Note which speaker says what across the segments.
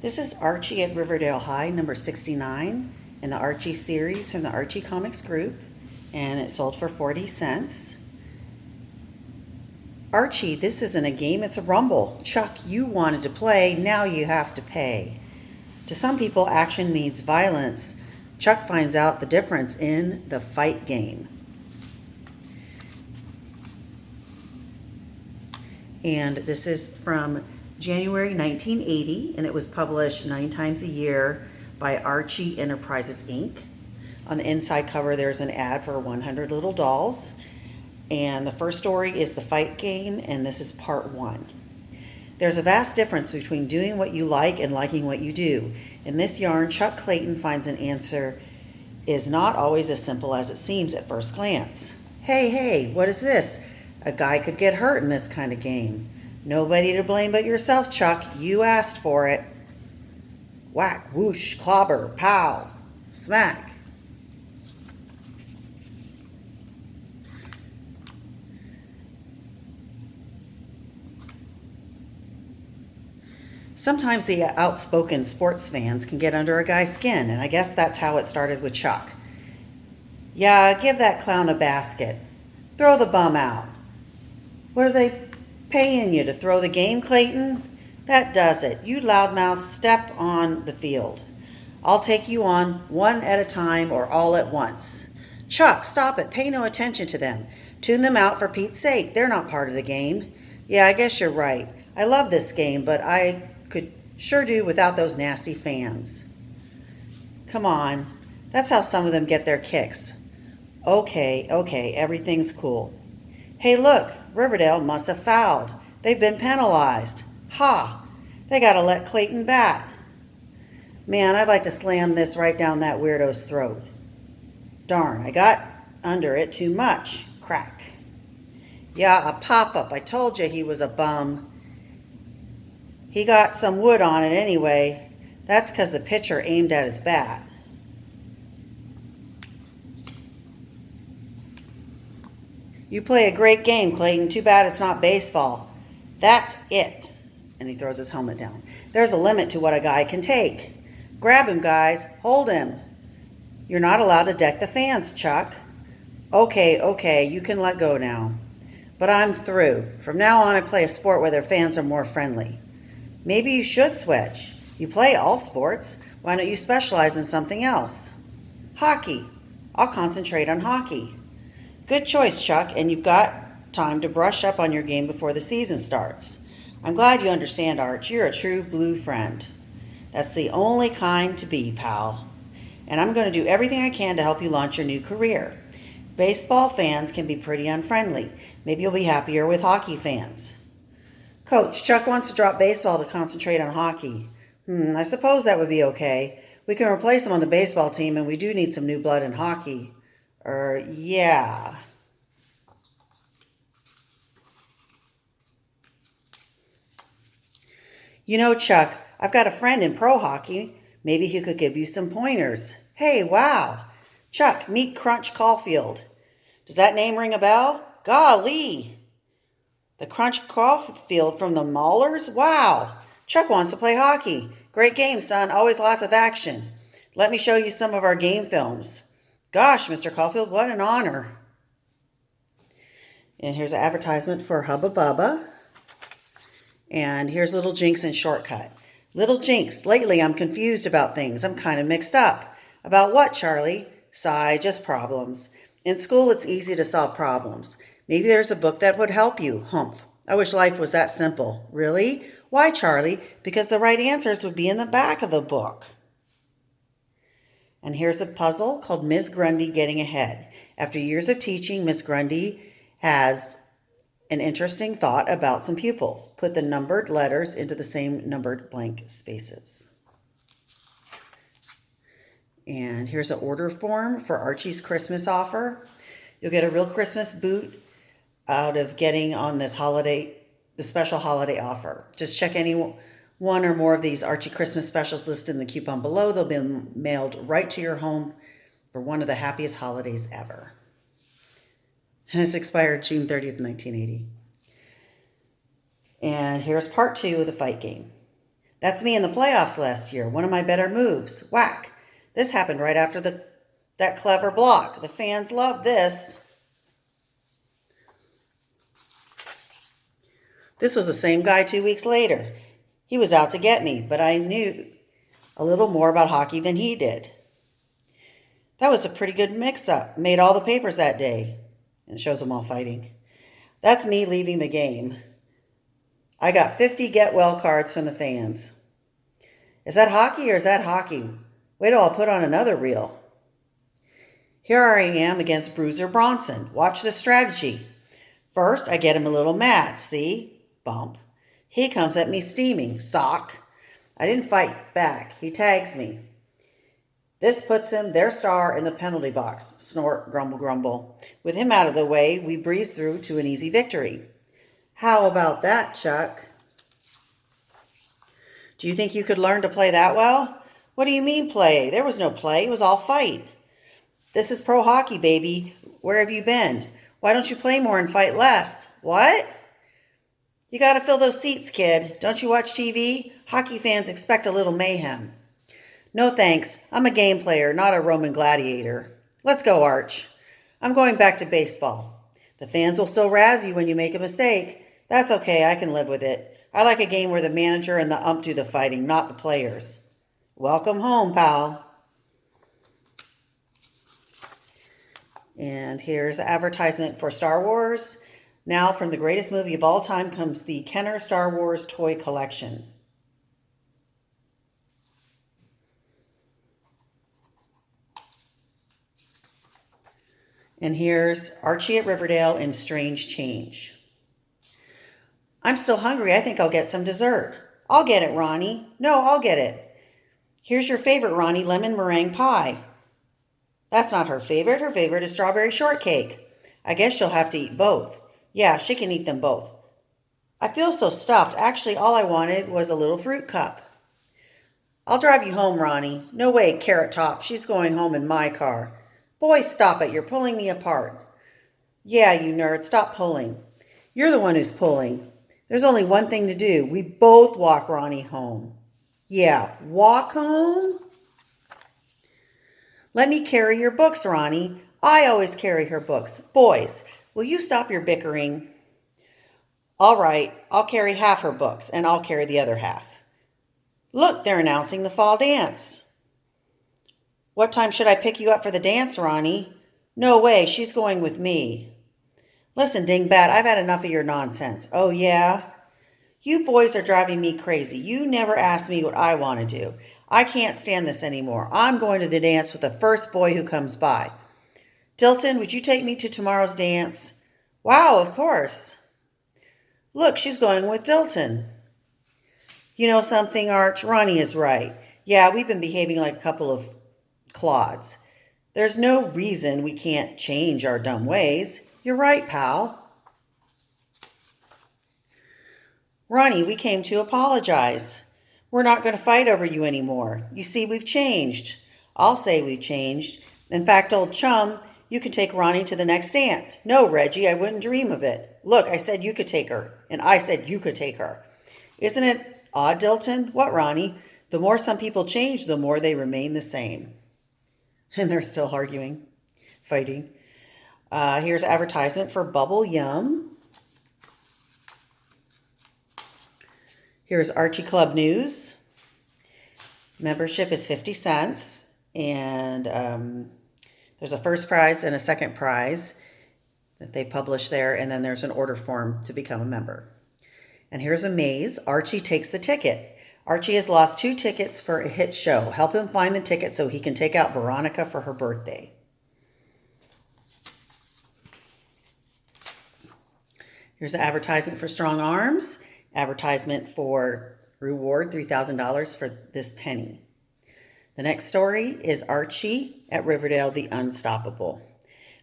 Speaker 1: This is Archie at Riverdale High, number 69, in the Archie series from the Archie Comics group, and it sold for 40 cents. Archie, this isn't a game, it's a rumble. Chuck, you wanted to play, now you have to pay. To some people, action means violence. Chuck finds out the difference in the fight game. And this is from January 1980, and it was published 9 times a year by Archie Enterprises, Inc. On the inside cover, there's an ad for 100 little dolls. And the first story is the fight game, and this is part 1. There's a vast difference between doing what you like and liking what you do. In this yarn, Chuck Clayton finds an answer is not always as simple as it seems at first glance. Hey, what is this? A guy could get hurt in this kind of game. Nobody to blame but yourself, Chuck. You asked for it. Whack, whoosh, clobber, pow, smack. Sometimes the outspoken sports fans can get under a guy's skin, and I guess that's how it started with Chuck. Yeah, give that clown a basket. Throw the bum out. What are they paying you to throw the game, Clayton? That does it. You loudmouths, step on the field. I'll take you on one at a time or all at once. Chuck, stop it. Pay no attention to them. Tune them out for Pete's sake. They're not part of the game. Yeah, I guess you're right. I love this game, but I could sure do without those nasty fans. Come on. That's how some of them get their kicks. Okay, everything's cool. Hey, look, Riverdale must have fouled. They've been penalized. Ha! They gotta let Clayton bat. Man, I'd like to slam this right down that weirdo's throat. Darn, I got under it too much. Crack. Yeah, a pop-up. I told you he was a bum. He got some wood on it anyway. That's because the pitcher aimed at his bat. You play a great game, Clayton. Too bad it's not baseball. That's it. And he throws his helmet down. There's a limit to what a guy can take. Grab him, guys. Hold him. You're not allowed to deck the fans, Chuck. Okay, you can let go now. But I'm through. From now on, I play a sport where their fans are more friendly. Maybe you should switch. You play all sports. Why don't you specialize in something else? Hockey. I'll concentrate on hockey. Good choice, Chuck, and you've got time to brush up on your game before the season starts. I'm glad you understand, Arch. You're a true blue friend. That's the only kind to be, pal. And I'm going to do everything I can to help you launch your new career. Baseball fans can be pretty unfriendly. Maybe you'll be happier with hockey fans. Coach, Chuck wants to drop baseball to concentrate on hockey. I suppose that would be okay. We can replace him on the baseball team, and we do need some new blood in hockey. Yeah. You know, Chuck, I've got a friend in pro hockey. Maybe he could give you some pointers. Hey, wow. Chuck, meet Crunch Caulfield. Does that name ring a bell? Golly. The Crunch Caulfield from the Maulers? Wow. Chuck wants to play hockey. Great game, son. Always lots of action. Let me show you some of our game films. Gosh, Mr. Caulfield, what an honor. And here's an advertisement for Hubba Bubba. And here's Little Jinx and Shortcut. Little Jinx, lately I'm confused about things. I'm kind of mixed up. About what, Charlie? Sigh, just problems. In school, it's easy to solve problems. Maybe there's a book that would help you. Humph. I wish life was that simple. Really? Why, Charlie? Because the right answers would be in the back of the book. And here's a puzzle called Miss Grundy Getting Ahead. After years of teaching, Miss Grundy has an interesting thought about some pupils. Put the numbered letters into the same numbered blank spaces. And here's an order form for Archie's Christmas offer. You'll get a real Christmas boot out of getting on this the special holiday offer. Just check any one or more of these Archie Christmas specials listed in the coupon below. They'll be mailed right to your home for one of the happiest holidays ever. And this expired June 30th, 1980. And here's part 2 of the fight game. That's me in the playoffs last year. One of my better moves. Whack. This happened right after that clever block. The fans love this. This was the same guy 2 weeks later. He was out to get me, but I knew a little more about hockey than he did. That was a pretty good mix-up. Made all the papers that day. And shows them all fighting. That's me leaving the game. I got 50 get-well cards from the fans. Is that hockey or is that hockey? Wait till I'll put on another reel. Here I am against Bruiser Bronson. Watch the strategy. First, I get him a little mad. See? Bump. He comes at me steaming. Sock. I didn't fight back. He tags me. This puts him, their star, in the penalty box. Snort, grumble, grumble. With him out of the way, we breeze through to an easy victory. How about that, Chuck? Do you think you could learn to play that well? What do you mean play? There was no play. It was all fight. This is pro hockey, baby. Where have you been? Why don't you play more and fight less? What? You got to fill those seats, kid. Don't you watch TV? Hockey fans expect a little mayhem. No thanks. I'm a game player, not a Roman gladiator. Let's go, Arch. I'm going back to baseball. The fans will still razz you when you make a mistake. That's okay. I can live with it. I like a game where the manager and the ump do the fighting, not the players. Welcome home, pal. And here's the advertisement for Star Wars. Now, from the greatest movie of all time comes the Kenner Star Wars toy collection. And here's Archie at Riverdale in Strange Change. I'm still hungry. I think I'll get some dessert. I'll get it, Ronnie. No, I'll get it. Here's your favorite, Ronnie, lemon meringue pie. That's not her favorite. Her favorite is strawberry shortcake. I guess she'll have to eat both. Yeah, she can eat them both. I feel so stuffed. Actually, all I wanted was a little fruit cup. I'll drive you home, Ronnie. No way, Carrot Top. She's going home in my car. Boy, stop it. You're pulling me apart. Yeah, you nerd. Stop pulling. You're the one who's pulling. There's only one thing to do. We both walk Ronnie home. Yeah, walk home? Let me carry your books, Ronnie. I always carry her books. Boys, will you stop your bickering? All right, I'll carry half her books, and I'll carry the other half. Look, they're announcing the fall dance. What time should I pick you up for the dance, Ronnie? No way, she's going with me. Listen, Dingbat, I've had enough of your nonsense. Oh, yeah? You boys are driving me crazy. You never asked me what I want to do. I can't stand this anymore. I'm going to the dance with the first boy who comes by. Dilton, would you take me to tomorrow's dance? Wow, of course. Look, she's going with Dilton. You know something, Arch? Ronnie is right. Yeah, we've been behaving like a couple of clods. There's no reason we can't change our dumb ways. You're right, pal. Ronnie, we came to apologize. We're not going to fight over you anymore. You see, we've changed. I'll say we've changed. In fact, old chum, you could take Ronnie to the next dance. No, Reggie, I wouldn't dream of it. Look, I said you could take her, and I said you could take her. Isn't it odd, Dilton? What, Ronnie? The more some people change, the more they remain the same. And they're still arguing, fighting. Here's advertisement for Bubble Yum. Here's Archie Club News. Membership is 50 cents. And there's a first prize and a second prize that they publish there. And then there's an order form to become a member. And here's a maze. Archie takes the ticket. Archie has lost 2 tickets for a hit show. Help him find the ticket so he can take out Veronica for her birthday. Here's an advertisement for Strong Arms. Advertisement for reward $3,000 for this penny. The next story is Archie at Riverdale, the Unstoppable.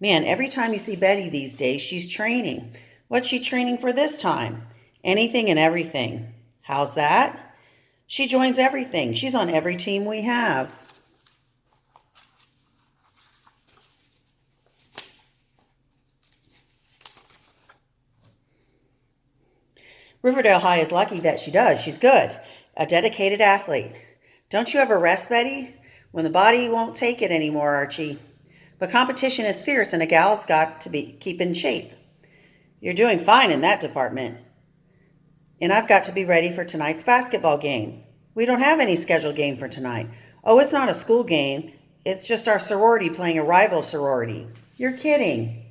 Speaker 1: Man, every time you see Betty these days, she's training. What's she training for this time? Anything and everything. How's that? She joins everything. She's on every team we have. Riverdale High is lucky that she does. She's good. a dedicated athlete. Don't you ever rest, Betty? When the body won't take it anymore, Archie. But competition is fierce and a gal's got to keep in shape. You're doing fine in that department. And I've got to be ready for tonight's basketball game. We don't have any scheduled game for tonight. Oh, it's not a school game. It's just our sorority playing a rival sorority. You're kidding.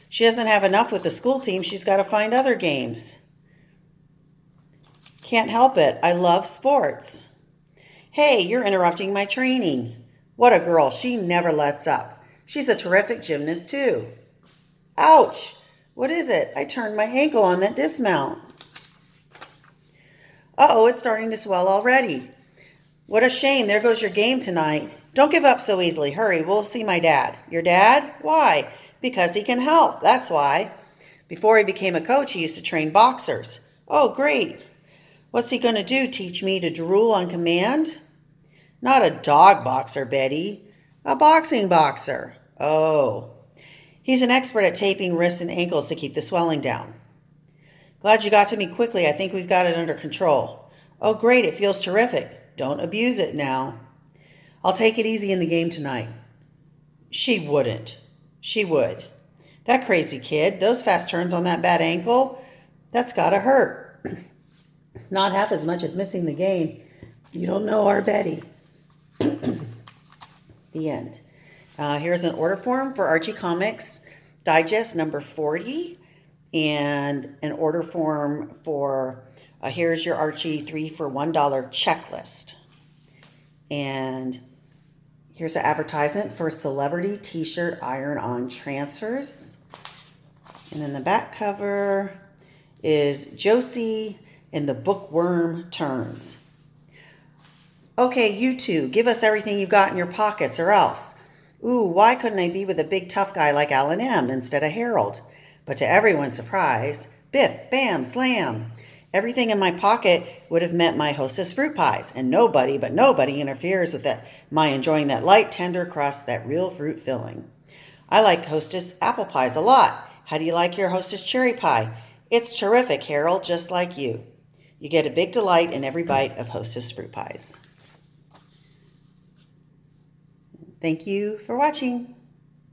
Speaker 1: She doesn't have enough with the school team. She's got to find other games. Can't help it. I love sports. Hey, you're interrupting my training. What a girl. She never lets up. She's a terrific gymnast, too. Ouch. What is it? I turned my ankle on that dismount. Uh-oh, it's starting to swell already. What a shame. There goes your game tonight. Don't give up so easily. Hurry, we'll see my dad. Your dad? Why? Because he can help. That's why. Before he became a coach, he used to train boxers. Oh, great. What's he going to do? Teach me to drool on command? Not a dog boxer, Betty. A boxing boxer. Oh. He's an expert at taping wrists and ankles to keep the swelling down. Glad you got to me quickly. I think we've got it under control. Oh, great. It feels terrific. Don't abuse it now. I'll take it easy in the game tonight. She wouldn't. She would. That crazy kid, those fast turns on that bad ankle, that's gotta hurt. Not half as much as missing the game. You don't know our Betty. The end. Here's an order form for Archie Comics Digest number 40 and an order form for here's your Archie 3 for $1 checklist. And here's an advertisement for celebrity t-shirt iron-on transfers. And then the back cover is Josie and the bookworm turns. Okay, you two, give us everything you've got in your pockets or else. Ooh, why couldn't I be with a big tough guy like Alan M. instead of Harold? But to everyone's surprise, biff, bam, slam. Everything in my pocket would have meant my Hostess fruit pies, and nobody interferes with my enjoying that light, tender crust, that real fruit filling. I like Hostess apple pies a lot. How do you like your Hostess cherry pie? It's terrific, Harold, just like you. You get a big delight in every bite of Hostess fruit pies. Thank you for watching.